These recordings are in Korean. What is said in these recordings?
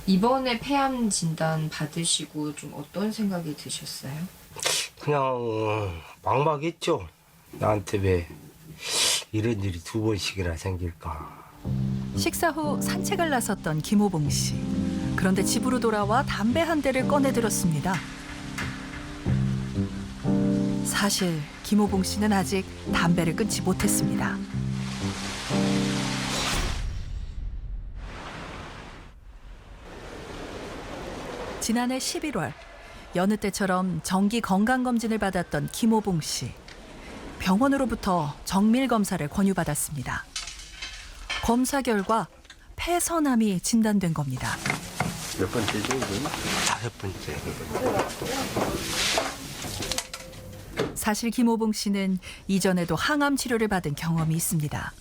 이번에 폐암 진단 받으시고 좀 어떤 생각이 드셨어요? 그냥 막막했죠. 나한테 왜 이런 일이 두 번씩이나 생길까. 식사 후 산책을 나섰던 김호봉 씨. 그런데 집으로 돌아와 담배 한 대를 꺼내 들었습니다. 사실 김호봉 씨는 아직 담배를 끊지 못했습니다. 지난해 11월 여느 때처럼 정기 건강검진을 받았던 김호봉 씨. 병원으로부터 정밀 검사를 권유받았습니다. 검사 결과 폐선암이 진단된 겁니다. 몇 번째죠? 다섯 번째. 사실 김호봉 씨는 이전에도 항암 치료를 받은 경험이 있습니다.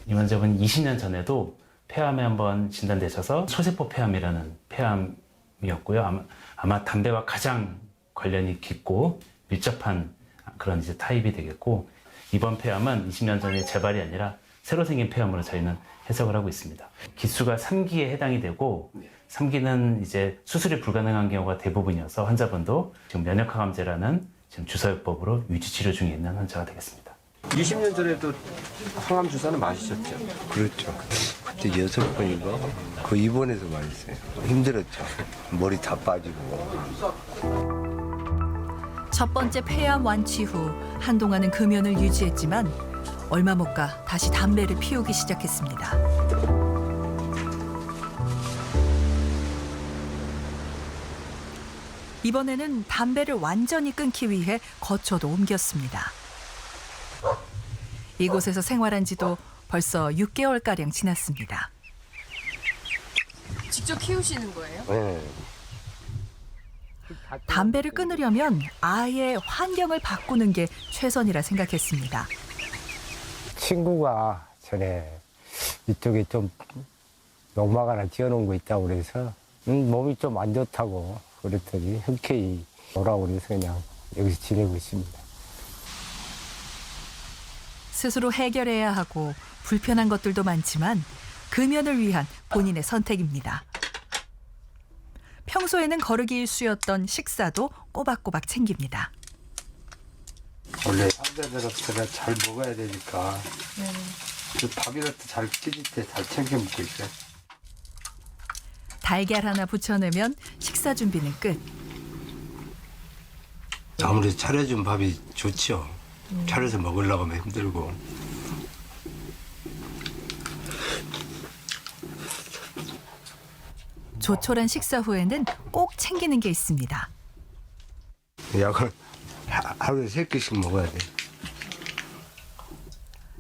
이 환자분 20년 전에도 폐암에 한번 진단되셔서 소세포 폐암이라는 폐암이었고요. 아마 담배와 가장 관련이 깊고 밀접한 그런 이제 타입이 되겠고, 이번 폐암은 20년 전의 재발이 아니라 새로 생긴 폐암으로 저희는 해석을 하고 있습니다. 기수가 3기에 해당이 되고 3기는 이제 수술이 불가능한 경우가 대부분이어서 환자분도 지금 면역항암제라는 지금 주사요법으로 유지 치료 중에 있는 환자가 되겠습니다. 20년 전에도 항암 주사는 맞으셨죠? 그렇죠. 그때 6번인가? 그 입원해서 맞았어요. 힘들었죠. 머리 다 빠지고. 첫 번째 폐암 완치 후 한동안은 금연을 유지했지만 얼마 못 가 다시 담배를 피우기 시작했습니다. 이번에는 담배를 완전히 끊기 위해 거처도 옮겼습니다. 이곳에서 생활한 지도 벌써 6개월가량 지났습니다. 직접 키우시는 거예요? 네. 담배를 끊으려면 아예 환경을 바꾸는 게 최선이라 생각했습니다. 친구가 전에 이쪽에 좀 농막 하나 지어놓은 거 있다고 그래서 몸이 좀 안 좋다고 그랬더니 흔쾌히 오라고 그래서 그냥 여기서 지내고 있습니다. 스스로 해결해야 하고 불편한 것들도 많지만 금연을 위한 본인의 선택입니다. 평소에는 거르기 일쑤였던 식사도 꼬박꼬박 챙깁니다. 원래 남자들은 잘 먹어야 되니까 그 밥이라도 잘 찌질 때 잘 챙겨 먹고 있어요. 달걀 하나 부쳐내면 식사 준비는 끝. 아무래도 차려준 밥이 좋죠. 차려서 먹으려고 하면 힘들고. 조촐한 식사 후에는 꼭 챙기는 게 있습니다. 약을 하루에 3끼씩 먹어야 돼.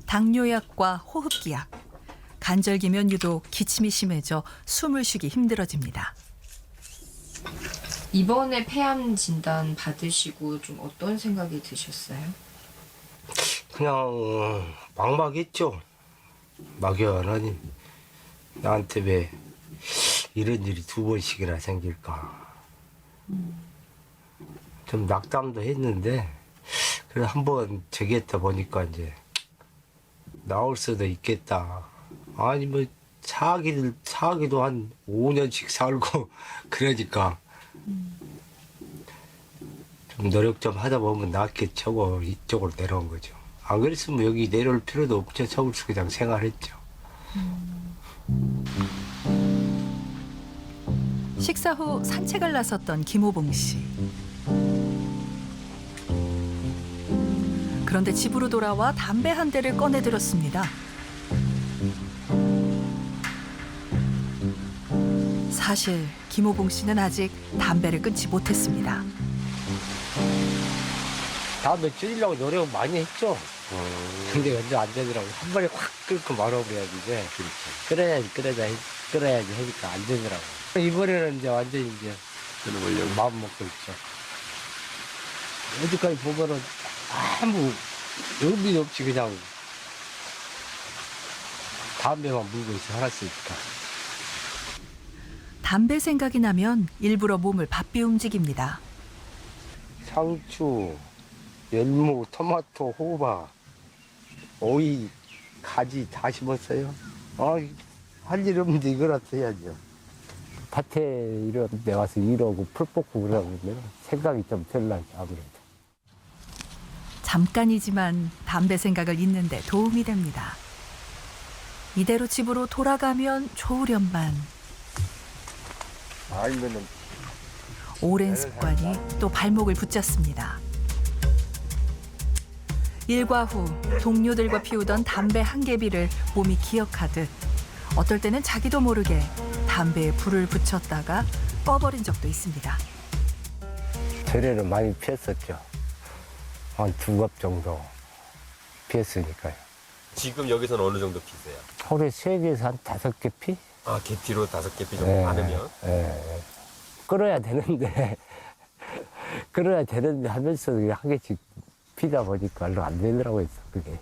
당뇨약과 호흡기약. 간절기면 유독 기침이 심해져 숨을 쉬기 힘들어집니다. 이번에 폐암 진단 받으시고 좀 어떤 생각이 드셨어요? 그냥 막막했죠. 막연하니 나한테 왜 이런 일이 두 번씩이나 생길까. 좀 낙담도 했는데 그래 한번 저기했다 보니까 이제 나올 수도 있겠다. 아니 뭐 사기도 한 5년씩 살고 그러니까 좀 노력 좀 하다 보면 낫겠죠. 이쪽으로 내려온 거죠. 안 그랬으면 여기 내려올 필요도 없죠. 서울서 그냥 생활했죠. 식사 후 산책을 나섰던 김호봉 씨. 그런데 집으로 돌아와 담배 한 대를 꺼내 들었습니다. 사실 김호봉 씨는 아직 담배를 끊지 못했습니다. 다음에 줄이려고 노력 많이 했죠. 근데 완전 안 되더라고. 한 번에 확 끊고 말아버려야지 이제. 끌어야지 하니까 안 되더라고. 이번에는 이제 완전히 이제 마음 먹고 있죠. 어디까지 보면은 아무 의미 없이 그냥 담배만 물고 있어 살았으니까. 담배 생각이 나면 일부러 몸을 바삐 움직입니다. 상추, 열무, 토마토, 호박, 오이, 가지 다 심었어요. 할 일 없는데 이거라도 해야죠. 밭에 이런 데 와서 일하고 풀 뽑고 그러면 생각이 좀 덜 나죠, 아무래도. 잠깐이지만 담배 생각을 잊는 데 도움이 됩니다. 이대로 집으로 돌아가면 좋으련만 아니면은 오랜 습관이 또 발목을 붙잡습니다. 일과 후 동료들과 피우던 담배 한 개비를 몸이 기억하듯 어떨 때는 자기도 모르게 담배에 불을 붙였다가 꺼버린 적도 있습니다. 전에는 많이 피웠었죠. 한 2갑 정도 피웠으니까요. 지금 여기서는 어느 정도 피세요? 하루에 3개에서 한 5개 피? 아, 개피로 5개 피 정도 예, 많으면? 예. 끌어야 되는데, 하면서 한 개씩 피다 보니까 얼른 안 되더라고요. 그게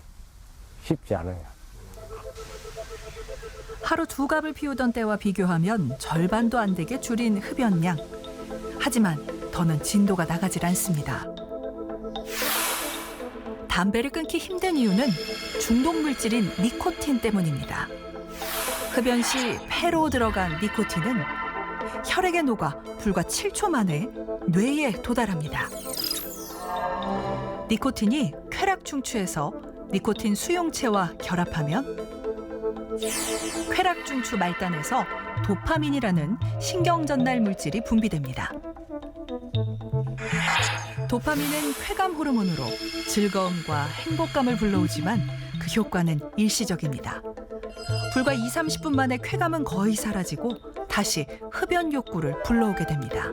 쉽지 않아요. 하루 2갑을 피우던 때와 비교하면 절반도 안 되게 줄인 흡연량. 하지만 더는 진도가 나가질 않습니다. 담배를 끊기 힘든 이유는 중독 물질인 니코틴 때문입니다. 흡연 시 폐로 들어간 니코틴은 혈액에 녹아 불과 7초 만에 뇌에 도달합니다. 니코틴이 쾌락 중추에서 니코틴 수용체와 결합하면 쾌락 중추 말단에서 도파민이라는 신경 전달 물질이 분비됩니다. 도파민은 쾌감 호르몬으로 즐거움과 행복감을 불러오지만 그 효과는 일시적입니다. 불과 20-30분 만에 쾌감은 거의 사라지고 다시 흡연 욕구를 불러오게 됩니다.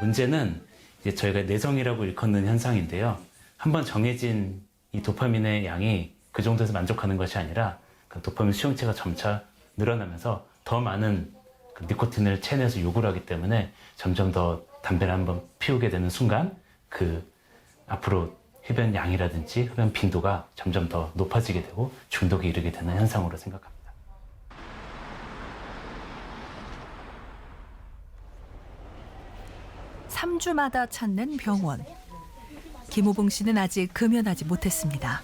문제는 이제 저희가 내성이라고 일컫는 현상인데요. 한번 정해진 이 도파민의 양이 그 정도에서 만족하는 것이 아니라 그 도파민 수용체가 점차 늘어나면서 더 많은 그 니코틴을 체내에서 요구를 하기 때문에 점점 더 담배를 한번 피우게 되는 순간 그 앞으로 흡연 양이라든지 흡연 빈도가 점점 더 높아지게 되고 중독에 이르게 되는 현상으로 생각합니다. 삼 3주마다 찾는 병원. 김호봉 씨는 아직 금연하지 못했습니다.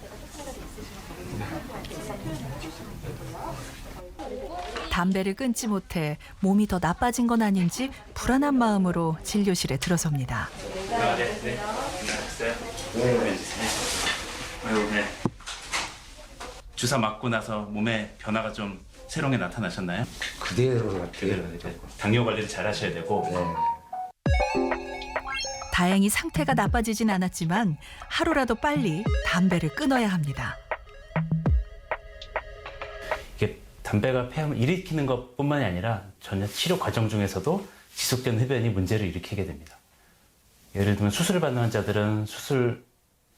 담배를 끊지 못해 몸이 더 나빠진 건 아닌지 불안한 마음으로 진료실에 들어섭니다. 주사 맞고 나서 몸에 변화가 좀 새로운 게 나타나셨나요? 그대로 같아요. 당뇨 관리를 잘 하셔야 되고 다행히 상태가 나빠지진 않았지만 하루라도 빨리 담배를 끊어야 합니다. 이게 담배가 폐암을 일으키는 것뿐만이 아니라 전혀 치료 과정 중에서도 지속된 흡연이 문제를 일으키게 됩니다. 예를 들면 수술을 받는 환자들은 수술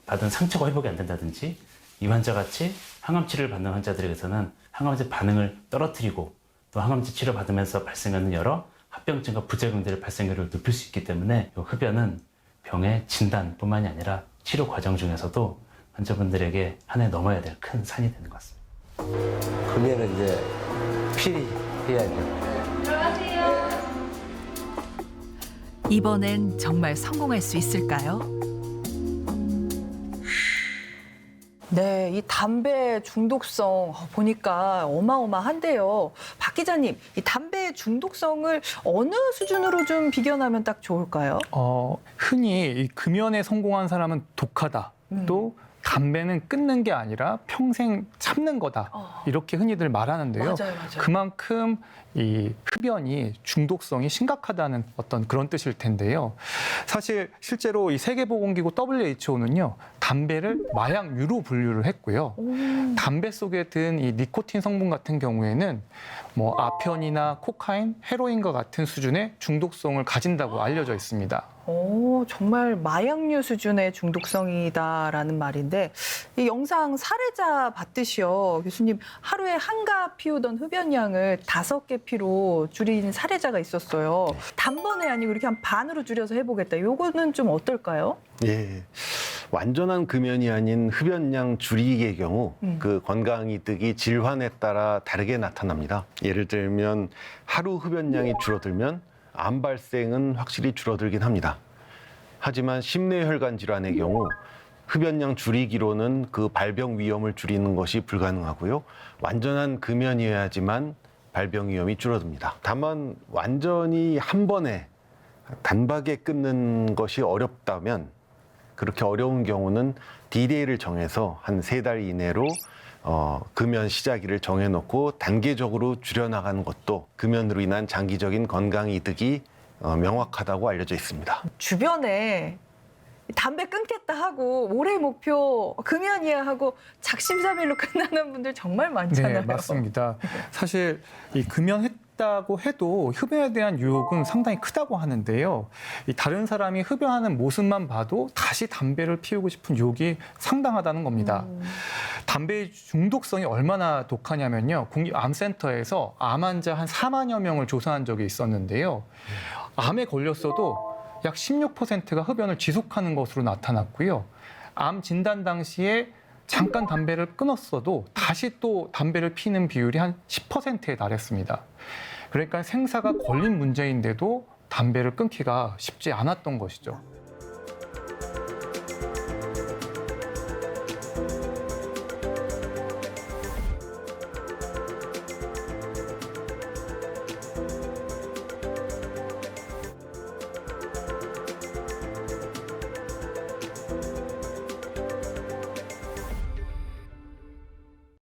받은 상처가 회복이 안 된다든지 이 환자같이 항암 치료를 받는 환자들에게서는 항암제 반응을 떨어뜨리고 또 항암제 치료 받으면서 발생하는 여러 합병증과 부작용들의 발생률을 높일 수 있기 때문에 이 흡연은 병의 진단뿐만이 아니라 치료 과정 중에서도 환자분들에게 한 해 넘어야 될 큰 산이 되는 것 같습니다. 그러면 이제 필히 해야죠. 이번엔 정말 성공할 수 있을까요? 네, 이 담배 중독성 보니까 어마어마한데요. 박 기자님, 이 담배 중독성을 어느 수준으로 좀 비견하면 딱 좋을까요? 흔히 이 금연에 성공한 사람은 독하다. 또 담배는 끊는 게 아니라 평생 참는 거다. 이렇게 흔히들 말하는데요. 맞아요. 그만큼 이 흡연이 중독성이 심각하다는 어떤 그런 뜻일 텐데요. 사실 실제로 이 세계보건기구 WHO는요, 담배를 마약류로 분류를 했고요. 담배 속에 든 이 니코틴 성분 같은 경우에는 뭐 아편이나 코카인, 헤로인과 같은 수준의 중독성을 가진다고 알려져 있습니다. 정말 마약류 수준의 중독성이다라는 말인데 이 영상 사례자 봤듯이요. 교수님, 하루에 한 갑 피우던 흡연량을 5개 피로 줄인 사례자가 있었어요. 단번에 아니고 이렇게 한 반으로 줄여서 해보겠다. 요거는 좀 어떨까요? 예. 완전한 금연이 아닌 흡연량 줄이기의 경우 그 건강 이득이 질환에 따라 다르게 나타납니다. 예를 들면 하루 흡연량이 줄어들면 암 발생은 확실히 줄어들긴 합니다. 하지만 심뇌혈관 질환의 경우 흡연량 줄이기로는 그 발병 위험을 줄이는 것이 불가능하고요. 완전한 금연이어야지만 발병 위험이 줄어듭니다. 다만 완전히 한 번에 단박에 끊는 것이 어렵다면, 그렇게 어려운 경우는 D-Day를 정해서 한 3달 이내로 금연 시작일을 정해놓고 단계적으로 줄여나가는 것도 금연으로 인한 장기적인 건강 이득이 명확하다고 알려져 있습니다. 주변에 담배 끊겠다 하고 올해 목표 금연이야 하고 작심삼일로 끝나는 분들 정말 많잖아요. 네, 맞습니다. 사실 이 금연했다고 해도 흡연에 대한 유혹은 상당히 크다고 하는데요. 이 다른 사람이 흡연하는 모습만 봐도 다시 담배를 피우고 싶은 유혹이 상당하다는 겁니다. 담배의 중독성이 얼마나 독하냐면요. 국립암센터에서 암 환자 한 4만여 명을 조사한 적이 있었는데요. 암에 걸렸어도 약 16%가 흡연을 지속하는 것으로 나타났고요. 암 진단 당시에 잠깐 담배를 끊었어도 다시 또 담배를 피는 비율이 한 10%에 달했습니다. 그러니까 생사가 걸린 문제인데도 담배를 끊기가 쉽지 않았던 것이죠.